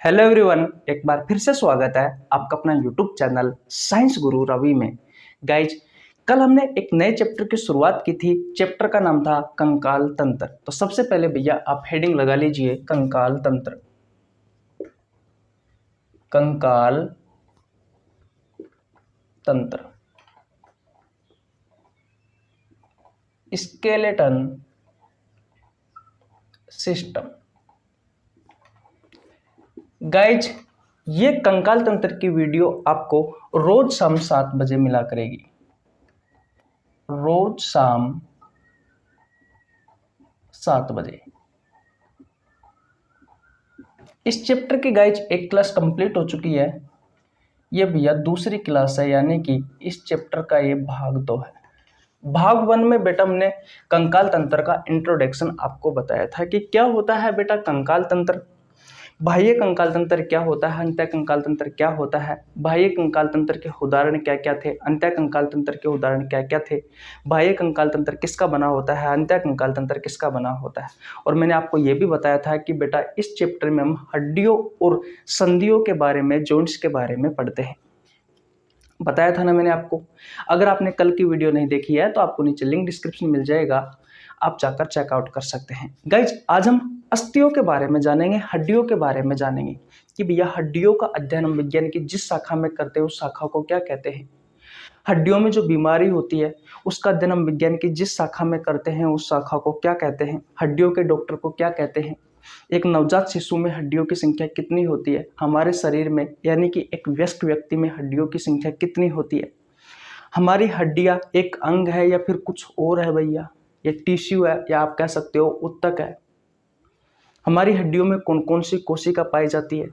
Hello everyone, एक बार फिर से स्वागत है आपका अपना यूट्यूब चैनल साइंस गुरु रवि में। गाइज, कल हमने एक नए चैप्टर की शुरुआत की थी। चैप्टर का नाम था कंकाल तंत्र। तो सबसे पहले भैया आप हेडिंग लगा लीजिए कंकाल तंत्र। कंकाल तंत्र, स्केलेटन सिस्टम। गाइज, ये कंकाल तंत्र की वीडियो आपको रोज शाम 7 बजे मिला करेगी। रोज शाम 7 बजे। इस चैप्टर की गाइज एक क्लास कंप्लीट हो चुकी है। ये भैया दूसरी क्लास है, यानी कि इस चैप्टर का ये भाग 2 है। भाग 1 में बेटा हमने कंकाल तंत्र का इंट्रोडक्शन आपको बताया था कि क्या होता है बेटा कंकाल तंत्र, बाह्य कंकाल तंत्र क्या होता है, अंतः कंकाल तंत्र क्या होता है, बाह्य कंकाल तंत्र के उदाहरण क्या क्या थे, अंतः कंकाल तंत्र के उदाहरण क्या क्या थे, बाह्य कंकाल तंत्र किसका बना होता है, अंतः कंकाल तंत्र किसका बना होता है। और मैंने आपको ये भी बताया था कि बेटा इस चैप्टर में हम हड्डियों और संधियों के बारे में, जॉइंट्स के बारे में पढ़ते हैं। बताया था ना मैंने आपको। अगर आपने कल की वीडियो नहीं देखी है तो आपको नीचे लिंक डिस्क्रिप्शन मिल जाएगा, आप जाकर चेकआउट कर सकते हैं। गाइज, आज हम अस्थियों के बारे में जानेंगे, हड्डियों के बारे में जानेंगे कि भैया हड्डियों का अध्ययन हम विज्ञान की जिस शाखा में करते हैं उस शाखा को क्या कहते हैं। हड्डियों में जो बीमारी होती है उसका अध्ययन हम विज्ञान की जिस शाखा में करते हैं उस शाखा को क्या कहते हैं। हड्डियों के डॉक्टर को क्या कहते हैं। एक नवजात शिशु में हड्डियों की संख्या कितनी होती है, हमारे शरीर में यानी कि एक वयस्क व्यक्ति में हड्डियों की संख्या कितनी होती है। हमारी हड्डियां एक अंग है या फिर कुछ और है भैया, ये टिश्यू है या आप कह सकते हो ऊतक है। हमारी हड्डियों में कौन कौन सी कोशिका पाई जाती है,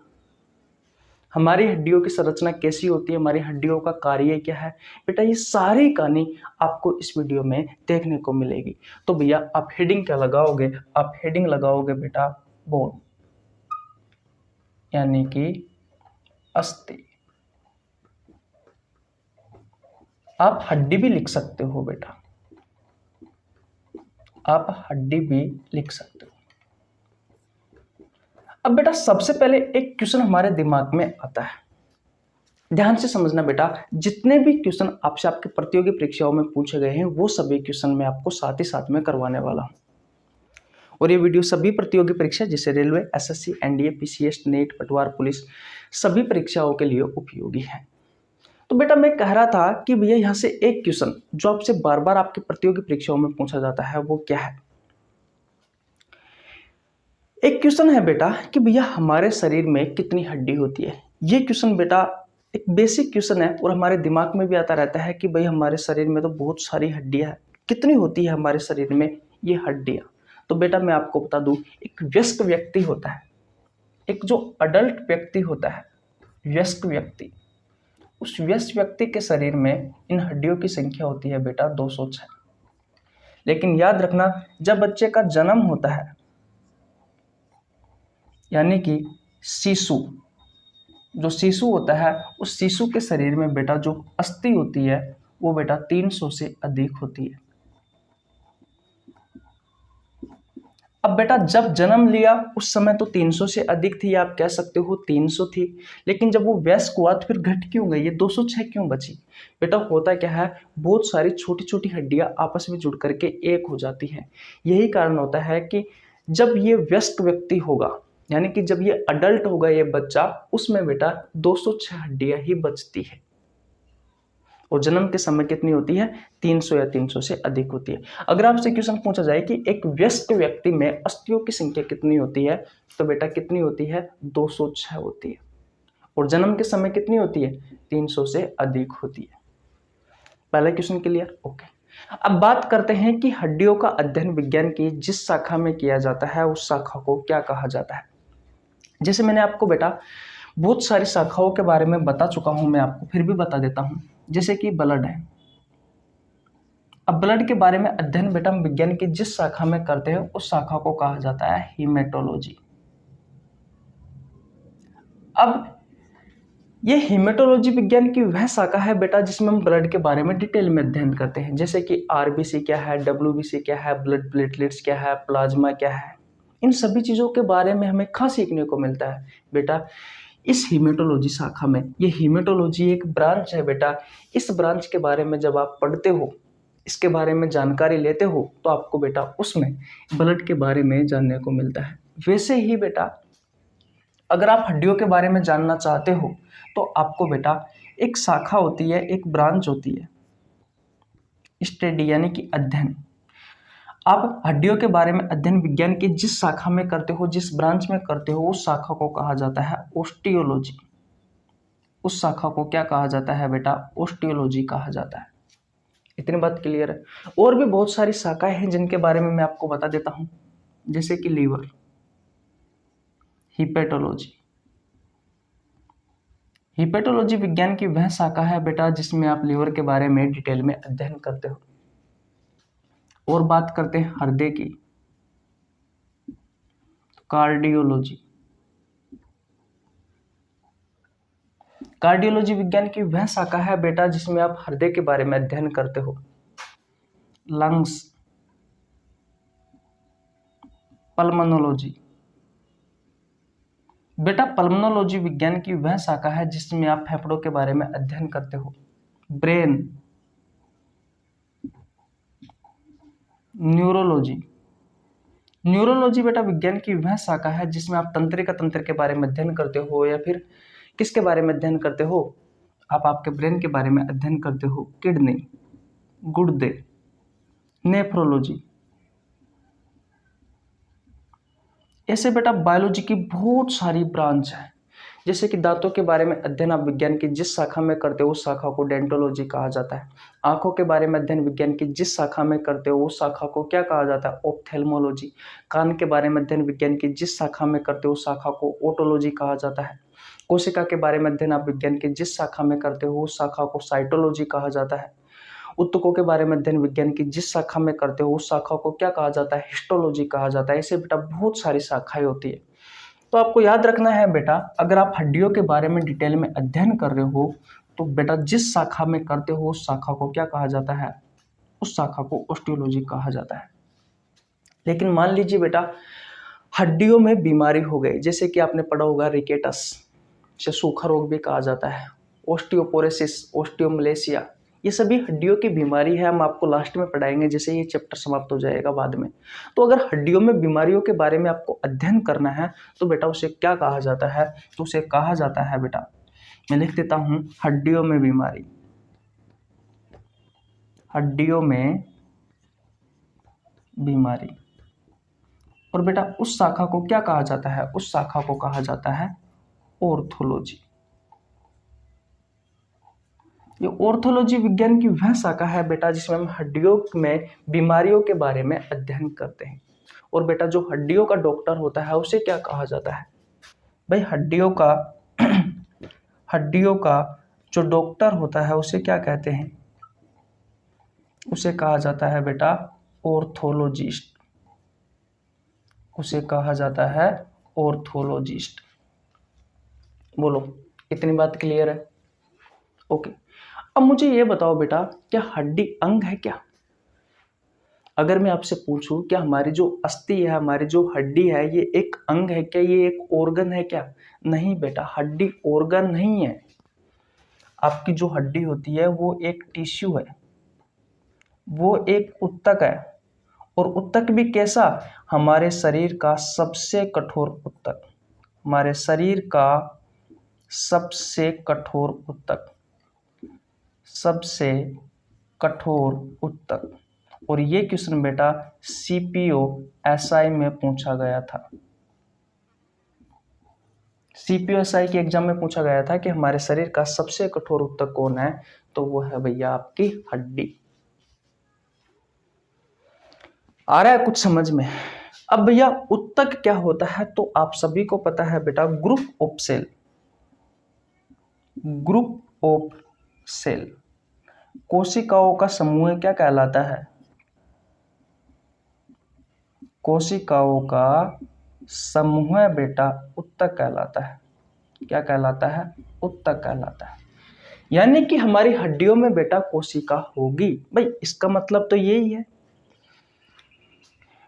हमारी हड्डियों की संरचना कैसी होती है, हमारी हड्डियों का कार्य क्या है। बेटा ये सारी कहानी आपको इस वीडियो में देखने को मिलेगी। तो भैया आप हेडिंग क्या लगाओगे, आप हेडिंग लगाओगे बेटा बोन, यानी कि अस्थि। आप हड्डी भी लिख सकते हो बेटा, आप हड्डी भी लिख सकते हो। अब बेटा सबसे पहले एक क्वेश्चन हमारे दिमाग में आता है, ध्यान से समझना बेटा। जितने भी क्वेश्चन आपसे आपके प्रतियोगी परीक्षाओं में पूछे गए हैं वो सभी क्वेश्चन मैं आपको साथ ही साथ में करवाने वाला हूं। और ये वीडियो सभी प्रतियोगी परीक्षा जैसे railway, SSC, NDA, PCS, net, पटवार, पुलिस सभी परीक्षाओं के लिए उपयोगी है। तो बेटा मैं कह रहा था कि भैया यहाँ से एक क्वेश्चन जो आपसे बार बार आपके प्रतियोगी परीक्षाओं में पूछा जाता है वो क्या है। एक क्वेश्चन है बेटा कि भैया हमारे शरीर में कितनी हड्डी होती है। ये क्वेश्चन बेटा एक बेसिक क्वेश्चन है और हमारे दिमाग में भी आता रहता है कि भाई हमारे शरीर में तो बहुत सारी हड्डियां हैं, कितनी होती है हमारे शरीर में ये हड्डियां। तो बेटा मैं आपको बता दूं, एक वयस्क व्यक्ति होता है, एक जो अडल्ट व्यक्ति होता है, वयस्क व्यक्ति, उस वयस्क व्यक्ति के शरीर में इन हड्डियों की संख्या होती है बेटा 206। लेकिन याद रखना, जब बच्चे का जन्म होता है यानी कि शिशु, जो शिशु होता है उस शिशु के शरीर में बेटा जो अस्थि होती है वो बेटा 300 से अधिक होती है। अब बेटा जब जन्म लिया उस समय तो 300 से अधिक थी, आप कह सकते हो 300 थी, लेकिन जब वो वयस्क हुआ तो फिर घट क्यों गई, ये 206 क्यों बची। बेटा होता क्या है, बहुत सारी छोटी छोटी हड्डियां आपस में जुड़ करके एक हो जाती हैं। यही कारण होता है कि जब ये वयस्क व्यक्ति होगा यानी कि जब ये अडल्ट होगा ये बच्चा, उसमें बेटा 206 हड्डियां ही बचती है और जन्म के समय कितनी होती है 300 या 300 से अधिक होती है। अगर आपसे क्वेश्चन पूछा जाए कि एक वयस्क व्यक्ति में अस्थियों की संख्या कितनी होती है तो बेटा कितनी होती है 206 होती है और जन्म के समय कितनी होती है 300 से अधिक होती है। पहला क्वेश्चन क्लियर, ओके। अब बात करते हैं कि हड्डियों का अध्ययन विज्ञान की जिस शाखा में किया जाता है उस शाखा को क्या कहा जाता है। जैसे मैंने आपको बेटा बहुत सारी शाखाओं के बारे में बता चुका हूं, मैं आपको फिर भी बता देता हूं। जैसे कि ब्लड है। अब ब्लड के बारे में अध्ययन बेटा हम विज्ञान की जिस शाखा में करते हैं उस शाखा को कहा जाता है हीमेटोलॉजी। अब ये हीमेटोलॉजी विज्ञान की वह शाखा है बेटा जिसमें हम ब्लड के बारे में डिटेल में अध्ययन करते हैं। जैसे कि आरबीसी क्या है, डब्ल्यूबीसी क्या है, ब्लड प्लेटलेट्स क्या है, प्लाज्मा क्या है, इन सभी चीज़ों के बारे में हमें कहाँ सीखने को मिलता है बेटा? इस हीमेटोलॉजी शाखा में। ये हीमेटोलॉजी एक ब्रांच है बेटा। इस ब्रांच के बारे में जब आप पढ़ते हो, इसके बारे में जानकारी लेते हो, तो आपको बेटा उसमें ब्लड के बारे में जानने को मिलता है। वैसे ही बेटा अगर आप हड्डियों के बारे में जानना चाहते हो तो आपको बेटा एक शाखा होती है, एक ब्रांच होती है, स्टडी यानी कि अध्ययन। आप हड्डियों के बारे में अध्ययन विज्ञान की जिस शाखा में करते हो, जिस ब्रांच में करते हो, उस शाखा को कहा जाता है ओस्टियोलॉजी। उस शाखा को क्या कहा जाता है बेटा? ओस्टियोलॉजी कहा जाता है। इतनी बात क्लियर है? और भी बहुत सारी शाखाएं हैं जिनके बारे में मैं आपको बता देता हूं, जैसे कि लीवर, हिपेटोलॉजी। हिपेटोलॉजी विज्ञान की वह शाखा है बेटा जिसमें आप लीवर के बारे में डिटेल में अध्ययन करते हो। और बात करते हैं हृदय की, कार्डियोलॉजी। कार्डियोलॉजी विज्ञान की वह शाखा है बेटा जिसमें आप हृदय के बारे में अध्ययन करते हो। Lungs, pulmonology. बेटा पल्मोनोलॉजी विज्ञान की वह शाखा है जिसमें आप फेफड़ों के बारे में अध्ययन करते हो। Brain, neurology. न्यूरोलॉजी बेटा विज्ञान की वह शाखा है जिसमें आप तंत्रिका तंत्र के बारे में अध्ययन करते हो, या फिर किसके बारे में अध्ययन करते हो? आप आपके ब्रेन के बारे में अध्ययन करते हो। किडनी, गुर्दे। नेफ्रोलॉजी। ऐसे बेटा बायोलॉजी की बहुत सारी ब्रांच है, जैसे कि दांतों के बारे में अध्ययन आप विज्ञान की जिस शाखा में करते हो उस शाखा को डेंटोलॉजी कहा जाता है। आंखों के बारे में अध्ययन विज्ञान की जिस शाखा में करते हो उस शाखा को क्या कहा जाता है? ऑप्थेल्मोलॉजी। कान के बारे में अध्ययन विज्ञान की जिस शाखा में करते हो उस शाखा को ओटोलॉजी कहा जाता है। कोशिका के बारे में अध्ययन आप विज्ञान की जिस शाखा में करते हो उस शाखा को साइटोलॉजी कहा जाता है। उत्तकों के बारे में अध्ययन विज्ञान की जिस शाखा में करते हो उस शाखा को क्या कहा जाता है? हिस्टोलॉजी कहा जाता है। ऐसे बेटा बहुत सारी शाखाएं होती है। तो आपको याद रखना है बेटा, अगर आप हड्डियों के बारे में डिटेल में अध्ययन कर रहे हो तो बेटा जिस शाखा में करते हो उस शाखा को क्या कहा जाता है? उस शाखा को ऑस्टियोलॉजी कहा जाता है। लेकिन मान लीजिए बेटा हड्डियों में बीमारी हो गई, जैसे कि आपने पढ़ा होगा रिकेटस, से सूखा रोग भी कहा जाता है, ओस्टियोपोरोसिस, ओस्टियोमलेशिया, ये सभी हड्डियों की बीमारी है। हम आपको लास्ट में पढ़ाएंगे जैसे ये चैप्टर समाप्त हो जाएगा बाद में। तो अगर हड्डियों में बीमारियों के बारे में आपको अध्ययन करना है तो बेटा उसे क्या कहा जाता है? तो उसे कहा जाता है बेटा, मैं लिख देता हूं, हड्डियों में बीमारी। हड्डियों में बीमारी। और बेटा उस शाखा को क्या कहा जाता है? उस शाखा को कहा जाता है ऑर्थोलॉजी। ये ऑर्थोलॉजी विज्ञान की वह शाखा है बेटा जिसमें हम हड्डियों में बीमारियों के बारे में अध्ययन करते हैं। और बेटा जो हड्डियों का डॉक्टर होता है उसे क्या कहा जाता है? भाई हड्डियों का जो डॉक्टर होता है उसे क्या कहते हैं? उसे कहा जाता है बेटा ऑर्थोलॉजिस्ट। उसे कहा जाता है ऑर्थोलॉजिस्ट। बोलो, इतनी बात क्लियर है? ओके। अब मुझे ये बताओ बेटा, क्या हड्डी अंग है क्या? अगर मैं आपसे पूछूं क्या हमारी जो अस्थि है, हमारी जो हड्डी है, ये एक अंग है क्या? ये एक ऑर्गन है क्या? नहीं बेटा, हड्डी ऑर्गन नहीं है। आपकी जो हड्डी होती है वो एक टिश्यू है, वो एक उत्तक है। और उत्तक भी कैसा? हमारे शरीर का सबसे कठोर उत्तक। हमारे शरीर का सबसे कठोर उत्तक, सबसे कठोर उत्तक। और ये क्वेश्चन बेटा सीपीओ एसआई में पूछा गया था। सीपीओ एसआई के एग्जाम में पूछा गया था कि हमारे शरीर का सबसे कठोर उत्तक कौन है? तो वो है भैया आपकी हड्डी। आ रहा है कुछ समझ में? अब भैया उत्तक क्या होता है? तो आप सभी को पता है बेटा, group of cell. Group of cell, कोशिकाओं का समूह क्या कहलाता है? कोशिकाओं का समूह बेटा उत्तक कहलाता है। क्या कहलाता है? उत्तक कहलाता है। यानी कि हमारी हड्डियों में बेटा कोशिका होगी। भाई इसका मतलब तो यही है।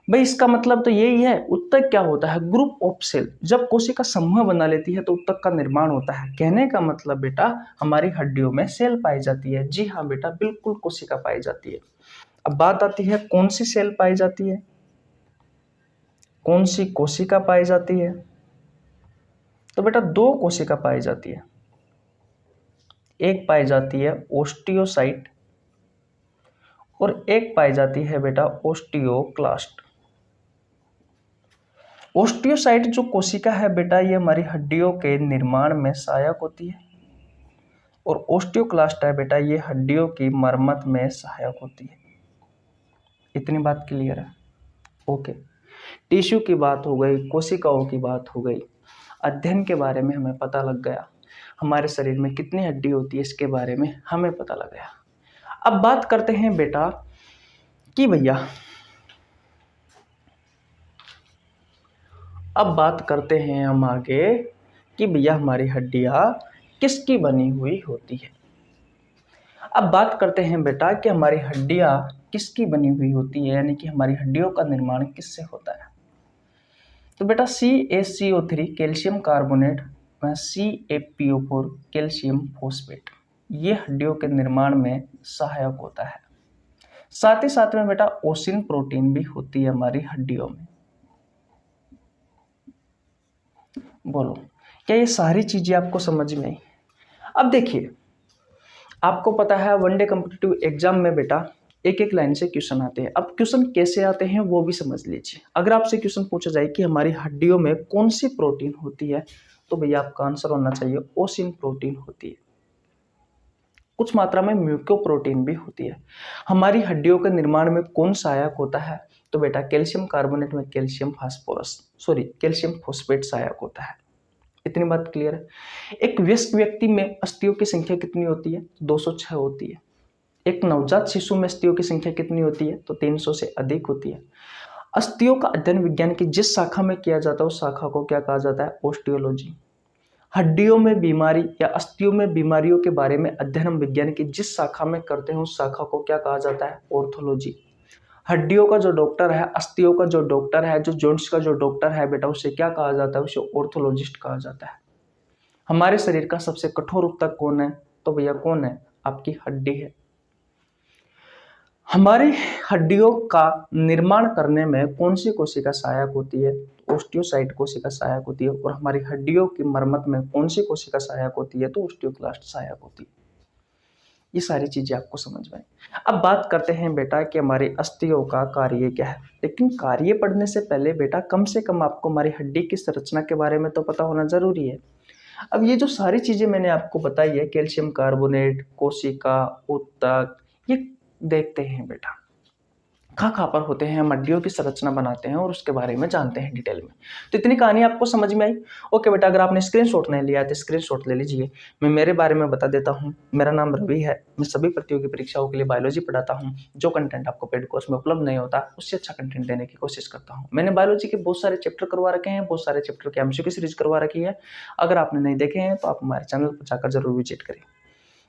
भाई इसका मतलब तो यही है। उत्तक क्या होता है? Group of cell. जब कोशिका समूह बना लेती है तो उत्तक का निर्माण होता है। कहने का मतलब बेटा हमारी हड्डियों में सेल पाई जाती है। जी हाँ बेटा, बिल्कुल कोशिका पाई जाती है। अब बात आती है कौन सी सेल पाई जाती है, कौन सी कोशिका पाई जाती है? तो बेटा दो कोशिका पाई जाती है। एक पाई जाती है ओस्टियोसाइट और एक पाई जाती है बेटा ओस्टियोक्लास्ट। ओस्टियोसाइट जो कोशिका है बेटा ये हमारी हड्डियों के निर्माण में सहायक होती है और ओस्टियोक्लास्ट है बेटा ये हड्डियों की मरम्मत में सहायक होती है। इतनी बात क्लियर है? ओके। टिश्यू की बात हो गई, कोशिकाओं की बात हो गई, अध्ययन के बारे में हमें पता लग गया, हमारे शरीर में कितनी हड्डी होती है इसके बारे में हमें पता लग गया। अब बात करते हैं बेटा कि भैया अब बात करते हैं हम आगे कि भैया हमारी हड्डियां किसकी बनी हुई होती है। अब बात करते हैं बेटा कि हमारी हड्डियां किसकी बनी हुई होती है, यानी कि हमारी हड्डियों का निर्माण किससे होता है। तो बेटा CaCO3 कैल्शियम कार्बोनेट व CaPO4 कैल्शियम फॉस्फेट ये हड्डियों के निर्माण में सहायक होता है। साथ ही साथ में बेटा ओसिन प्रोटीन भी होती है हमारी हड्डियों में। बोलो क्या ये सारी चीजें आपको समझ में आई? अब देखिए आपको पता है वनडे कॉम्पिटिटिव एग्जाम में बेटा एक एक लाइन से क्वेश्चन आते हैं। अब क्वेश्चन कैसे आते हैं वो भी समझ लीजिए। अगर आपसे क्वेश्चन पूछा जाए कि हमारी हड्डियों में कौन सी प्रोटीन होती है तो भैया आपका आंसर होना चाहिए ओसिन प्रोटीन होती है। कुछ मात्रा में म्यूकोप्रोटीन भी होती है। हमारी हड्डियों के निर्माण में कौन सहायक होता है तो बेटा कैल्शियम कार्बोनेट में कैल्शियम फॉस्फेट सहायक होता है। इतनी बात क्लियर है? एक वयस्क व्यक्ति में अस्थियों की संख्या कितनी होती है? 206 होती है। एक नवजात शिशु में अस्थियों की संख्या कितनी होती है? तो 300 से अधिक होती है। अस्थियों का अध्ययन विज्ञान की जिस शाखा में किया जाता है उस शाखा को क्या कहा जाता है? ओस्टियोलॉजी। हड्डियों में बीमारी या अस्थियों में बीमारियों के बारे में अध्ययन हम विज्ञान की जिस शाखा में करते हैं उस शाखा को क्या कहा जाता है? ऑर्थोलॉजी। हड्डियों का जो डॉक्टर है, अस्थियों का जो डॉक्टर है, जो जॉइंट्स का जो डॉक्टर है बेटा उसे क्या कहा जाता है? उसे ऑर्थोलॉजिस्ट कहा जाता है। हमारे शरीर का सबसे कठोर ऊतक कौन है? तो भैया कौन है? आपकी हड्डी है। हमारी हड्डियों का निर्माण करने में कौन सी कोशिका सहायक होती है? ओस्टियोसाइट कोशिका सहायक होती है। और हमारी हड्डियों की मरम्मत में कौन सी कोशिका सहायक होती है? तो ओस्टियोक्लास्ट सहायक होती है। ये सारी चीजें आपको समझ में आई। अब बात करते हैं बेटा कि हमारे अस्थियों का कार्य क्या है। लेकिन कार्य पढ़ने से पहले बेटा कम से कम आपको हमारी हड्डी की संरचना के बारे में तो पता होना जरूरी है। अब ये जो सारी चीजें मैंने आपको बताई है, कैल्शियम कार्बोनेट, कोशिका, ऊतक, ये देखते हैं बेटा कहाँ पर होते हैं, हम हड्डियों की संरचना बनाते हैं और उसके बारे में जानते हैं डिटेल में। तो इतनी कहानी आपको समझ में आई? ओके बेटा, अगर आपने स्क्रीनशॉट नहीं लिया तो स्क्रीनशॉट ले लीजिए। मैं मेरे बारे में बता देता हूँ। मेरा नाम रवि है। मैं सभी प्रतियोगी परीक्षाओं के लिए बायोलॉजी पढ़ाता हूँ। जो कंटेंट आपको पेड कोर्स में उपलब्ध नहीं होता उससे अच्छा कंटेंट देने की कोशिश करता हूँ। मैंने बायोलॉजी के बहुत सारे चैप्टर करवा रखे हैं, बहुत सारे चैप्टर के MCQ सीरीज करवा रखी है। अगर आपने नहीं देखे हैं तो आप हमारे चैनल पर जाकर जरूर विजिट करें।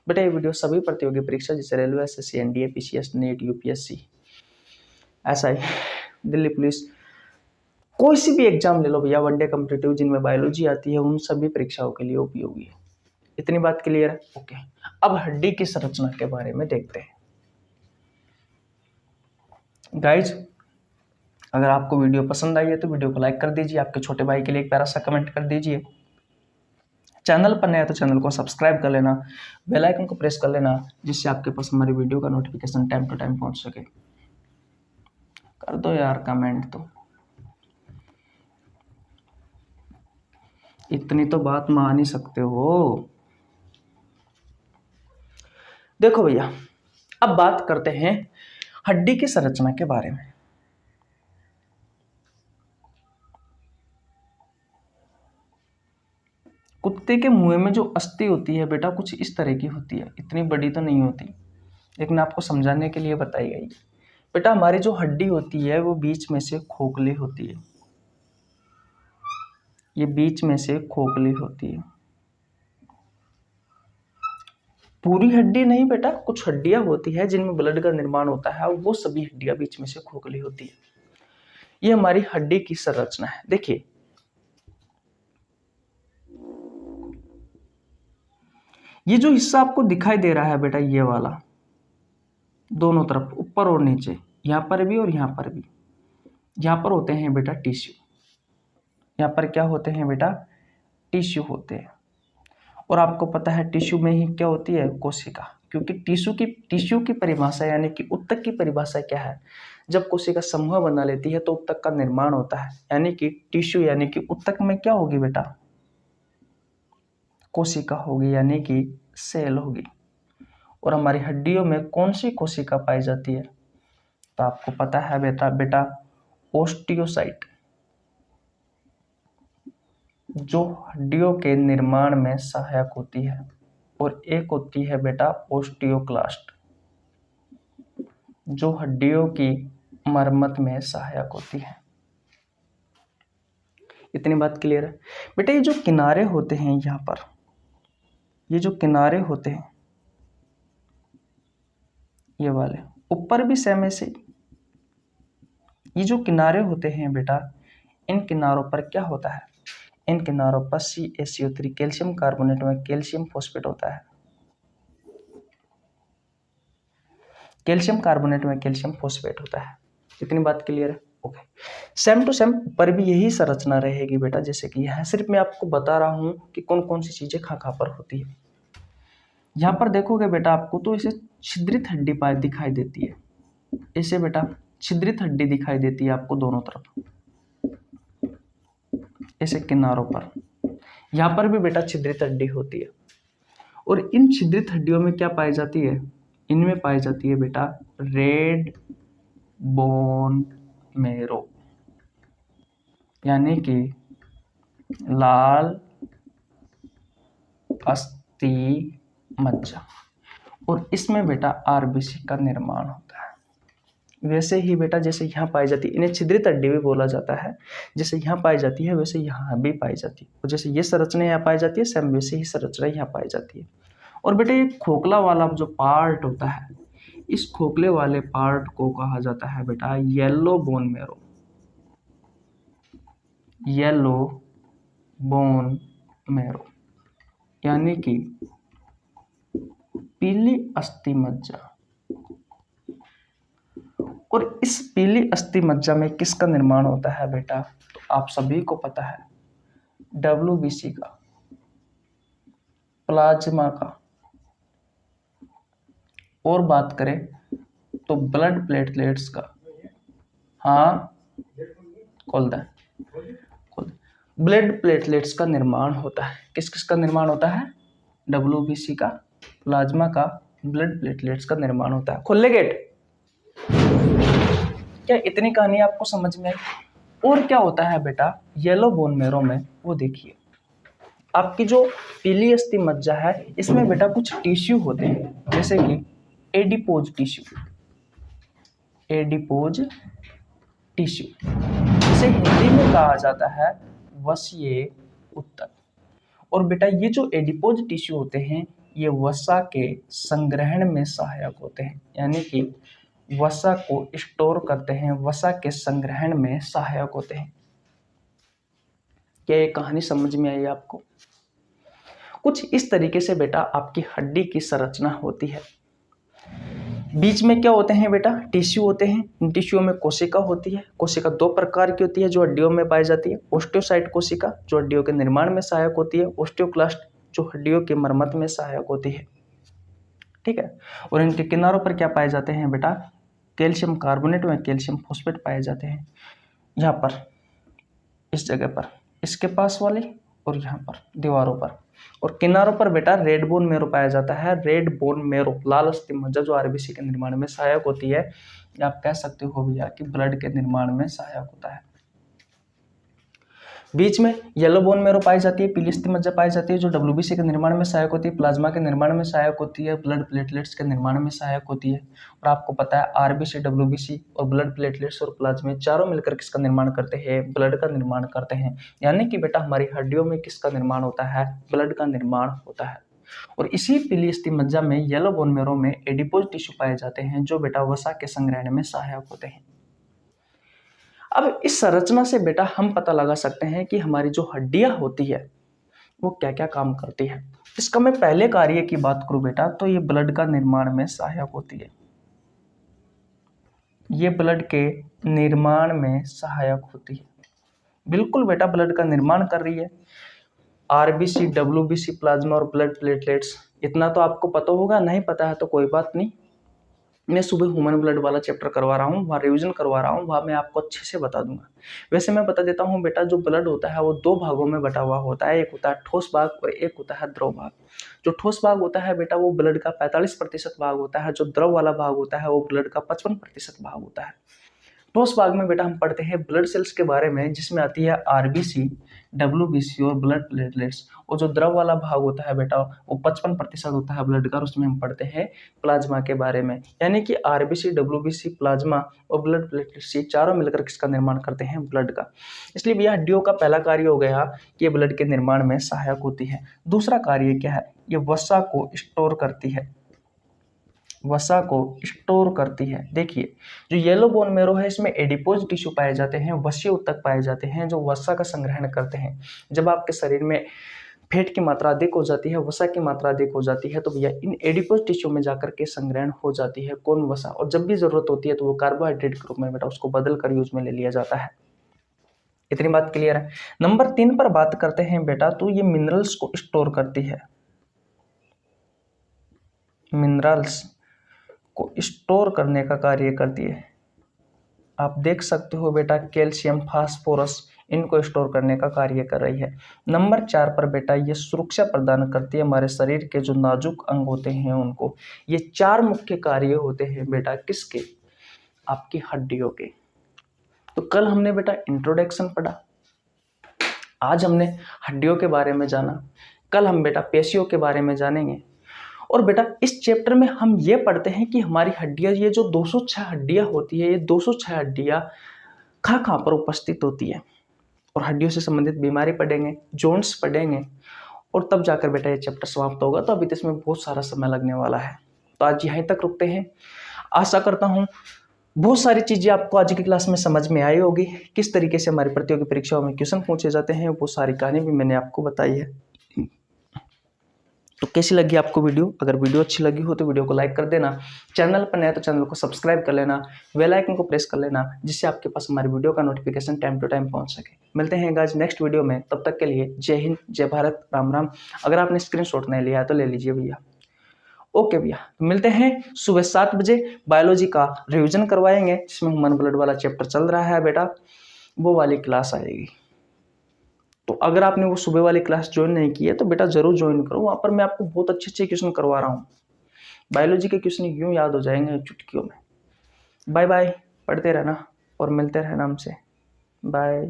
बेटा ये वीडियो सभी प्रतियोगी परीक्षा जैसे railway, SSC, NDA, PCS, NET, UPSC, SI, Delhi police, कोई सी भी एग्जाम ले लो भैया, वनडे कॉम्पिटिटिव जिनमें बायोलॉजी आती है उन सभी परीक्षाओं के लिए उपयोगी है। इतनी बात क्लियर है? ओके। अब हड्डी की संरचना के बारे में देखते हैं। गाइज अगर आपको वीडियो पसंद आई है तो वीडियो को लाइक कर दीजिए। आपके छोटे भाई के लिए एक प्यारा सा कमेंट कर दीजिए। चैनल पर नया तो चैनल को सब्सक्राइब कर लेना, बेल आइकन को प्रेस कर लेना जिससे आपके पास हमारी वीडियो का नोटिफिकेशन टाइम टू टाइम पहुंच सके। कर दो यार कमेंट, तो इतनी तो बात मान ही सकते हो। देखो भैया अब बात करते हैं हड्डी की संरचना के बारे में। कुत्ते के मुंह में जो अस्थि होती है बेटा कुछ इस तरह की होती है, इतनी बड़ी तो नहीं होती, लेकिन आपको समझाने के लिए बताई गई। बेटा हमारी जो हड्डी होती है वो बीच में से खोखली होती है। ये बीच में से खोखली होती है, पूरी हड्डी नहीं बेटा, कुछ हड्डियां होती है जिनमें ब्लड का निर्माण होता है और वो सभी हड्डियां बीच में से खोखली होती है। ये हमारी हड्डी की संरचना है। देखिए ये जो हिस्सा आपको दिखाई दे रहा है बेटा, ये वाला दोनों तरफ ऊपर और नीचे, यहाँ पर भी और यहाँ पर भी, यहाँ पर होते हैं बेटा टिश्यू, यहाँ पर क्या होते हैं बेटा, टिश्यू होते हैं। और आपको पता है टिश्यू में ही क्या होती है, कोशिका, क्योंकि टिश्यू की परिभाषा यानी कि उत्तक की परिभाषा क्या है, जब कोशिका समूह बना लेती है तो उत्तक का निर्माण होता है, यानी कि टिश्यू यानी कि उत्तक में क्या होगी बेटा, कोशिका होगी यानी कि सेल होगी। और हमारी हड्डियों में कौन सी कोशिका पाई जाती है, तो आपको पता है बेटा ओस्टियोसाइट, जो हड्डियों के निर्माण में सहायक होती है, और एक होती है बेटा ओस्टियोक्लास्ट, जो हड्डियों की मरम्मत में सहायक होती है। इतनी बात क्लियर है बेटा। ये जो किनारे होते हैं यहाँ पर, ये जो किनारे होते हैं ये वाले, ऊपर भी सेम ऐसे, ये जो किनारे होते हैं बेटा, इन किनारों पर क्या होता है, इन किनारों पर CaCO3 कैल्शियम कार्बोनेट में कैल्शियम फॉस्फेट होता है, कैल्शियम कार्बोनेट में कैल्शियम फॉस्फेट होता है। इतनी बात क्लियर है, ओके। सेम टू सेम ऊपर भी यही संरचना रहेगी बेटा, जैसे कि यहाँ सिर्फ मैं आपको बता रहा हूँ कि कौन कौन सी चीजें कहाँ पर होती है। यहाँ पर देखोगे बेटा आपको तो इसे छिद्रित हड्डी पाई दिखाई देती है, ऐसे बेटा छिद्रित हड्डी दिखाई देती है आपको दोनों तरफ, ऐसे किनारों पर। यहाँ पर भी बेटा छिद्रित हड्डी होती है, और इन छिद्रित हड्डियों में क्या पाई जाती है, इनमें पाई जाती है बेटा रेड बोन मेरो, यानी कि लाल अस्थि मज्जा, और इसमें बेटा आरबीसी का निर्माण होता है। वैसे ही बेटा जैसे यहाँ पाई जाती है, इन्हें छिद्रित हड्डी भी बोला जाता है, जैसे यहाँ पाई जाती है वैसे यहाँ भी पाई जाती है, और जैसे ये संरचना यहाँ पाई जाती है सेम वैसे ही संरचना यहाँ पाई जाती है। और बेटा ये खोखला वाला जो पार्ट होता है, इस खोखले वाले पार्ट को कहा जाता है बेटा yellow bone marrow, yellow bone marrow, यानी कि पीली अस्थि मज्जा। और इस पीली अस्थि मज्जा में किसका निर्माण होता है बेटा, तो आप सभी को पता है WBC का, प्लाज्मा का, और बात करें तो ब्लड प्लेटलेट्स का। हाँ खोल दे, ब्लड प्लेटलेट्स का निर्माण होता है। किस किस का निर्माण होता है, WBC का, प्लाज्मा का, ब्लड प्लेटलेट्स का निर्माण होता है। खोल ले गेट। क्या इतनी कहानी आपको समझ में आई? और क्या होता है बेटा येलो बोन मेरो में, वो देखिए आपकी जो पीली अस्थि मज्जा है इसमें बेटा कुछ टिश्यू होते हैं, जैसे कि एडिपोज टिश्यू, एडिपोज टिश्यू, इसे हिंदी में कहा जाता है वसीय उत्तक। और बेटा ये जो एडिपोज टिश्यू होते हैं ये वसा के संग्रहण में सहायक होते हैं, यानी कि वसा को स्टोर करते हैं, वसा के संग्रहण में सहायक होते हैं। क्या ये कहानी समझ में आई आपको? कुछ इस तरीके से बेटा आपकी हड्डी की संरचना होती है। बीच में क्या होते हैं बेटा, टिश्यू होते हैं। इन टिश्यूओं में कोशिका होती है। कोशिका दो प्रकार की होती है जो हड्डियों में पाई जाती है, ओस्टियोसाइट कोशिका जो हड्डियों के निर्माण में सहायक होती है, ओस्टियोक्लास्ट जो हड्डियों की मरम्मत में सहायक होती है, ठीक है। और इनके किनारों पर क्या पाए जाते हैं बेटा, कैल्शियम कार्बोनेट में कैल्शियम फॉस्फेट पाए जाते हैं, यहाँ पर इस जगह पर, इसके पास वाले और यहाँ पर दीवारों पर। और किनारों पर बेटा रेड बोन मेरो पाया जाता है। रेड बोन मेरो लाल अस्थि मज्जा जो आरबीसी के निर्माण में सहायक होती है, या आप कह सकते हो भैया कि ब्लड के निर्माण में सहायक होता है। बीच में येलो बोन मेरो पाई जाती है, पीली अस्थि मज्जा पाई जाती है जो WBC के निर्माण में सहायक होती है, प्लाज्मा के निर्माण में सहायक होती है, ब्लड प्लेटलेट्स के निर्माण में सहायक होती है। और आपको पता है आरबीसी, WBC और ब्लड प्लेटलेट्स और प्लाज्मा चारों मिलकर किसका निर्माण करते हैं, ब्लड का निर्माण करते हैं। यानी कि बेटा हमारी हड्डियों में किसका निर्माण होता है, ब्लड का निर्माण होता है। और इसी पीली अस्थि मज्जा में येलो बोन मेरो में एडिपोज टिश्यू पाए जाते हैं जो बेटा वसा के संग्रहण में सहायक होते हैं। अब इस संरचना से बेटा हम पता लगा सकते हैं कि हमारी जो हड्डियां होती है वो क्या क्या काम करती है। इसका मैं पहले कार्य की बात करूं बेटा तो ये ब्लड का निर्माण में सहायक होती है। ये ब्लड के निर्माण में सहायक होती है। बिल्कुल बेटा ब्लड का निर्माण कर रही है। आरबीसी, डब्ल्यूबीसी, प्लाज्मा और ब्लड प्लेटलेट्स, इतना तो आपको पता होगा, नहीं पता है तो कोई बात नहीं, मैं सुबह ह्यूमन ब्लड वाला चैप्टर करवा रहा हूँ, वहाँ रिवीजन करवा रहा हूँ, वहाँ मैं आपको अच्छे से बता दूंगा। वैसे मैं बता देता हूँ बेटा, जो ब्लड होता है वो दो भागों में बटा हुआ होता है, एक होता है ठोस भाग और एक होता है द्रव भाग। जो ठोस भाग होता है बेटा वो ब्लड का 45% भाग होता है, जो द्रव वाला भाग होता है वो ब्लड का 55% भाग होता है। ठोस भाग में बेटा हम पढ़ते हैं ब्लड सेल्स के बारे में, जिसमें आती है आरबीसी, डब्ल्यूबीसी और ब्लड प्लेटलेट्स। और जो द्रव वाला भाग होता है बेटा वो 55% होता है ब्लड का, उसमें हम पढ़ते हैं प्लाज्मा के बारे में। यानी कि आरबीसी, डब्ल्यूबीसी, प्लाज्मा और ब्लड प्लेटलेट्स, ये चारों मिलकर किसका निर्माण करते हैं? ब्लड का। इसलिए भैया हड्डियों का पहला कार्य हो गया कि ये ब्लड के निर्माण में सहायक होती है। दूसरा कार्य क्या है? ये वसा को स्टोर करती है। वसा को स्टोर करती है। देखिए जो येलो बोन मेरो है इसमें एडिपोज टिश्यू पाए जाते हैं, वसीय ऊतक पाए जाते हैं जो वसा का संग्रहण करते हैं। जब आपके शरीर में फैट की मात्रा अधिक हो जाती है, वसा की मात्रा अधिक हो जाती है, तो भैया इन एडिपोज टिश्यू में जाकर के संग्रहण हो जाती है कौन? वसा। और जब भी जरूरत होती है तो वो कार्बोहाइड्रेट के रूप में बेटा उसको बदल कर यूज में ले लिया जाता है। इतनी बात क्लियर है। नंबर 3 पर बात करते हैं बेटा, तो ये मिनरल्स को स्टोर करती है। मिनरल्स को स्टोर करने का कार्य करती है। आप देख सकते हो बेटा कैल्शियम, फास्फोरस, इनको स्टोर करने का कार्य कर रही है। नंबर 4 पर बेटा ये सुरक्षा प्रदान करती है हमारे शरीर के जो नाजुक अंग होते हैं उनको। ये 4 मुख्य कार्य होते हैं बेटा किसके? आपकी हड्डियों के। तो कल हमने बेटा इंट्रोडक्शन पढ़ा, आज हमने हड्डियों के बारे में जाना, कल हम बेटा पेशियों के बारे में जानेंगे। और बेटा इस चैप्टर में हम ये पढ़ते हैं कि हमारी हड्डियां, ये जो 206 हड्डियां होती है, ये 206 हड्डियां कहाँ पर उपस्थित होती है, और हड्डियों से संबंधित बीमारी पढ़ेंगे, जॉइंट्स पढ़ेंगे, और तब जाकर बेटा ये चैप्टर समाप्त होगा। तो अभी तो इसमें बहुत सारा समय लगने वाला है, तो आज यहीं तक रुकते हैं। आशा करता हूँ बहुत सारी चीज़ें आपको आज की क्लास में समझ में आई होगी। किस तरीके से हमारी प्रतियोगी परीक्षाओं में क्वेश्चन पूछे जाते हैं वो सारी कहानी भी मैंने आपको बताई है। तो कैसी लगी आपको वीडियो? अगर वीडियो अच्छी लगी हो तो वीडियो को लाइक कर देना, चैनल पर नया तो चैनल को सब्सक्राइब कर लेना, बेल आइकन को प्रेस कर लेना, जिससे आपके पास हमारी वीडियो का नोटिफिकेशन टाइम टू टाइम पहुंच सके। मिलते हैं गाइस नेक्स्ट वीडियो में, तब तक के लिए जय हिंद, जय भारत, राम राम। अगर आपने स्क्रीनशॉट नहीं लिया है तो ले लीजिए भैया। ओके भैया, मिलते हैं सुबह 7 बजे। बायोलॉजी का रिविजन करवाएंगे, जिसमें ह्यूमन ब्लड वाला चैप्टर चल रहा है बेटा, वो वाली क्लास आएगी। तो अगर आपने वो सुबह वाली क्लास ज्वाइन नहीं की है तो बेटा जरूर ज्वाइन करो, वहाँ पर मैं आपको बहुत अच्छे क्वेश्चन करवा रहा हूँ। बायोलॉजी के क्वेश्चन यूँ याद हो जाएंगे चुटकियों में। बाय बाय, पढ़ते रहना और मिलते रहना हमसे। बाय।